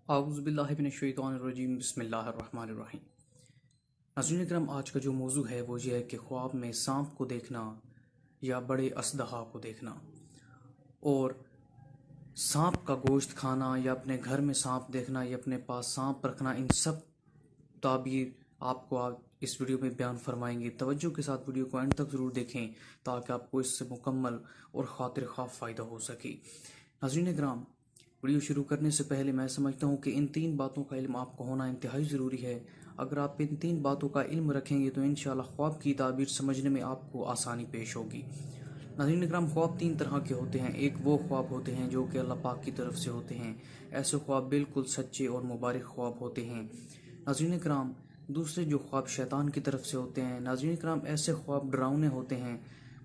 اعوذ باللہ من الشیطان الرجیم، بسم اللہ الرحمن الرحیم۔ ناظرین کرام، آج کا جو موضوع ہے وہ یہ ہے کہ خواب میں سانپ کو دیکھنا یا بڑے اژدہا کو دیکھنا، اور سانپ کا گوشت کھانا یا اپنے گھر میں سانپ دیکھنا یا اپنے پاس سانپ رکھنا، ان سب تعبیر آپ کو آج اس ویڈیو میں بیان فرمائیں گے۔ توجہ کے ساتھ ویڈیو کو اینڈ تک ضرور دیکھیں تاکہ آپ کو اس سے مکمل اور خاطر خواہ فائدہ ہو سکے۔ ناظرین کرام، ویڈیو شروع کرنے سے پہلے میں سمجھتا ہوں کہ ان تین باتوں کا علم آپ کو ہونا انتہائی ضروری ہے۔ اگر آپ ان تین باتوں کا علم رکھیں گے تو انشاءاللہ خواب کی تعبیر سمجھنے میں آپ کو آسانی پیش ہوگی۔ ناظرین اکرام، خواب تین طرح کے ہوتے ہیں۔ ایک وہ خواب ہوتے ہیں جو کہ اللہ پاک کی طرف سے ہوتے ہیں، ایسے خواب بالکل سچے اور مبارک خواب ہوتے ہیں۔ ناظرین اکرام، دوسرے جو خواب شیطان کی طرف سے ہوتے ہیں، ناظرین اکرام ایسے خواب ڈراؤنے ہوتے ہیں،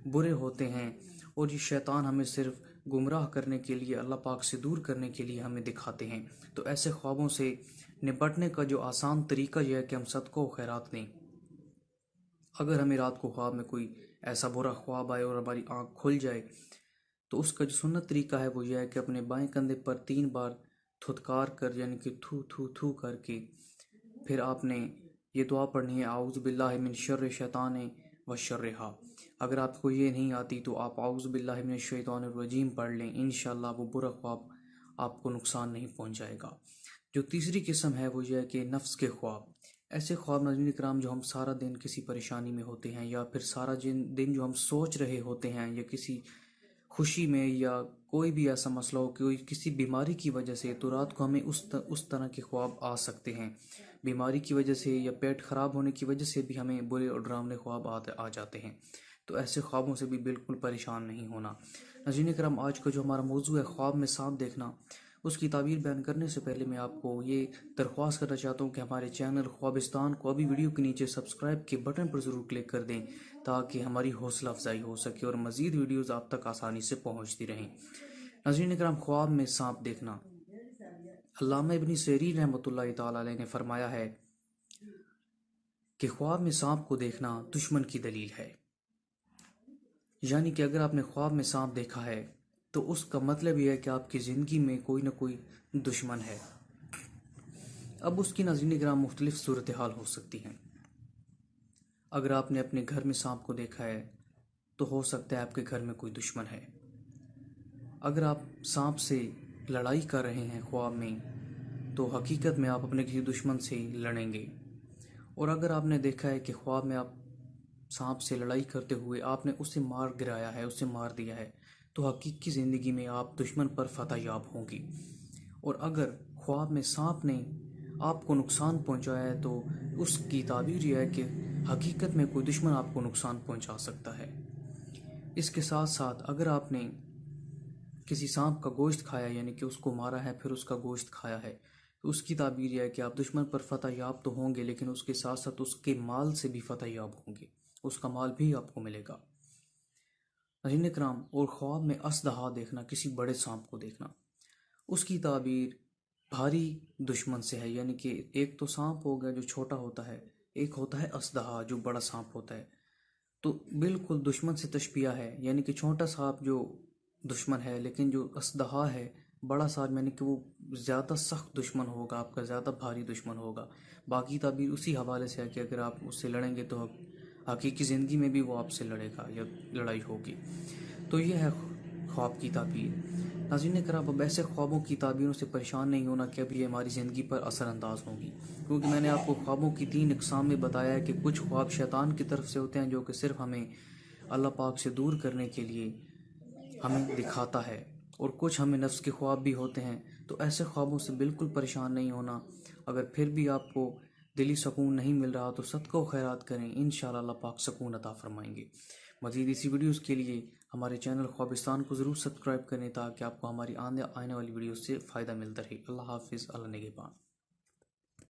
برے ہوتے ہیں، اور یہ شیطان ہمیں صرف گمراہ کرنے کے لیے، اللہ پاک سے دور کرنے کے لیے ہمیں دکھاتے ہیں۔ تو ایسے خوابوں سے نپٹنے کا جو آسان طریقہ یہ ہے کہ ہم صدقہ و خیرات دیں۔ اگر ہمیں رات کو خواب میں کوئی ایسا برا خواب آئے اور ہماری آنکھ کھل جائے تو اس کا جو سنت طریقہ ہے وہ یہ ہے کہ اپنے بائیں کندھے پر 3 بار تھتکار کر، یعنی کہ تھو تھو تھو کر کے، پھر آپ نے یہ دعا پڑھنی ہے، اعوذ باللہ من شر شیطان و شرہا۔ اگر آپ کو یہ نہیں آتی تو آپ اعوذ باللہ من الشیطان الرجیم پڑھ لیں، انشاءاللہ وہ برا خواب آپ کو نقصان نہیں پہنچائے گا۔ جو تیسری قسم ہے وہ یہ ہے کہ نفس کے خواب۔ ایسے خواب ناظرین کرام جو ہم سارا دن کسی پریشانی میں ہوتے ہیں، یا پھر سارا دن جو ہم سوچ رہے ہوتے ہیں، یا کسی خوشی میں، یا کوئی بھی ایسا مسئلہ ہو، کوئی کسی بیماری کی وجہ سے، تو رات کو ہمیں اس طرح کے خواب آ سکتے ہیں۔ بیماری کی وجہ سے یا پیٹ خراب ہونے کی وجہ سے بھی ہمیں برے اور ڈراؤنے خواب آ جاتے ہیں۔ تو ایسے خوابوں سے بھی بالکل پریشان نہیں ہونا۔ ناظرین کرام، آج کا جو ہمارا موضوع ہے خواب میں سانپ دیکھنا، اس کی تعبیر بیان کرنے سے پہلے میں آپ کو یہ درخواست کرنا چاہتا ہوں کہ ہمارے چینل خوابستان کو ابھی ویڈیو کے نیچے سبسکرائب کے بٹن پر ضرور کلک کر دیں تاکہ ہماری حوصلہ افزائی ہو سکے اور مزید ویڈیوز آپ تک آسانی سے پہنچتی رہیں۔ ناظرین کرام، خواب میں سانپ دیکھنا، علامہ ابن سیرین رحمۃ اللہ تعالی علیہ نے فرمایا ہے کہ خواب میں سانپ کو دیکھنا دشمن کی دلیل ہے۔ یعنی کہ اگر آپ نے خواب میں سانپ دیکھا ہے تو اس کا مطلب یہ ہے کہ آپ کی زندگی میں کوئی نہ کوئی دشمن ہے۔ اب اس کی ناظرین کرام مختلف صورتحال ہو سکتی ہیں۔ اگر آپ نے اپنے گھر میں سانپ کو دیکھا ہے تو ہو سکتا ہے آپ کے گھر میں کوئی دشمن ہے۔ اگر آپ سانپ سے لڑائی کر رہے ہیں خواب میں تو حقیقت میں آپ اپنے کسی دشمن سے لڑیں گے۔ اور اگر آپ نے دیکھا ہے کہ خواب میں آپ سانپ سے لڑائی کرتے ہوئے آپ نے اسے مار گرایا ہے، اسے مار دیا ہے، تو حقیقی زندگی میں آپ دشمن پر فتح یاب ہوں گی۔ اور اگر خواب میں سانپ نے آپ کو نقصان پہنچایا ہے تو اس کی تعبیر یہ ہے کہ حقیقت میں کوئی دشمن آپ کو نقصان پہنچا سکتا ہے۔ اس کے ساتھ ساتھ اگر آپ نے کسی سانپ کا گوشت کھایا، یعنی کہ اس کو مارا ہے پھر اس کا گوشت کھایا ہے، تو اس کی تعبیر یہ ہے کہ آپ دشمن پر فتح یاب تو ہوں گے، لیکن اس کے ساتھ ساتھ اس کے مال سے بھی فتح یاب ہوں گے، اس کا مال بھی آپ کو ملے گا۔ ناظرین کرام، اور خواب میں اژدہا دیکھنا، کسی بڑے سانپ کو دیکھنا، اس کی تعبیر بھاری دشمن سے ہے۔ یعنی کہ ایک تو سانپ ہو گیا جو چھوٹا ہوتا ہے، ایک ہوتا ہے اژدہا جو بڑا سانپ ہوتا ہے، تو بالکل دشمن سے تشبیہ ہے۔ یعنی کہ چھوٹا سانپ جو دشمن ہے، لیکن جو اژدہا ہے بڑا سانپ، یعنی کہ وہ زیادہ سخت دشمن ہوگا، آپ کا زیادہ بھاری دشمن ہوگا۔ باقی تعبیر اسی حوالے سے ہے کہ اگر آپ اس سے لڑیں گے تو حقیقی زندگی میں بھی وہ آپ سے لڑے گا یا لڑائی ہوگی۔ تو یہ ہے خواب کی تعبیر۔ ناظرین کرام، اب ایسے خوابوں کی تعبیروں سے پریشان نہیں ہونا کہ اب یہ ہماری زندگی پر اثر انداز ہوں گی، کیونکہ میں نے آپ کو خوابوں کی 3 اقسام میں بتایا ہے کہ کچھ خواب شیطان کی طرف سے ہوتے ہیں جو کہ صرف ہمیں اللہ پاک سے دور کرنے کے لیے ہمیں دکھاتا ہے، اور کچھ ہمیں نفس کے خواب بھی ہوتے ہیں۔ تو ایسے خوابوں سے بالکل پریشان نہیں ہونا۔ اگر پھر بھی آپ کو دلی سکون نہیں مل رہا تو صدقہ و خیرات کریں، انشاءاللہ اللہ پاک سکون عطا فرمائیں گے۔ مزید اسی ویڈیوز کے لیے ہمارے چینل خوابستان کو ضرور سبسکرائب کریں تاکہ آپ کو ہماری آنے والی ویڈیوز سے فائدہ ملتا رہے۔ اللہ حافظ، اللہ نگہبان۔